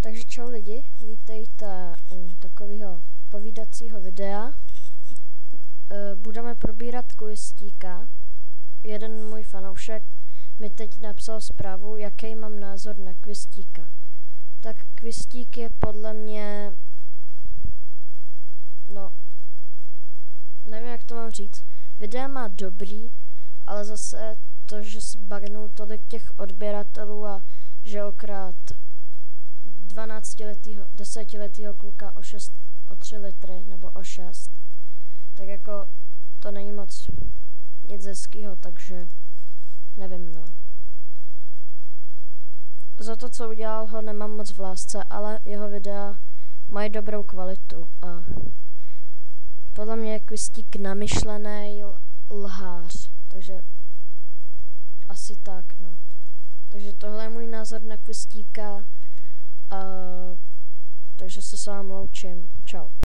Takže čau lidi, vítejte u takového povídacího videa. Budeme probírat Questíka. Jeden můj fanoušek mi teď napsal zprávu, jaký mám názor na Questíka. Tak Questík je podle mě, no, nevím jak to mám říct, videa má dobrý, ale zase to, že si bagnul tolik těch odběratelů a že okrát 10letýho kluka o 3 litry nebo o 6, tak jako to není moc nic hezkýho, takže nevím, no. Za to, co udělal, ho nemám moc v lásce, ale jeho videa mají dobrou kvalitu a podle mě je Questík namyšlený lhář, takže asi tak, no. Takže tohle je můj názor na Questíka, takže se s vámi loučím. Čau.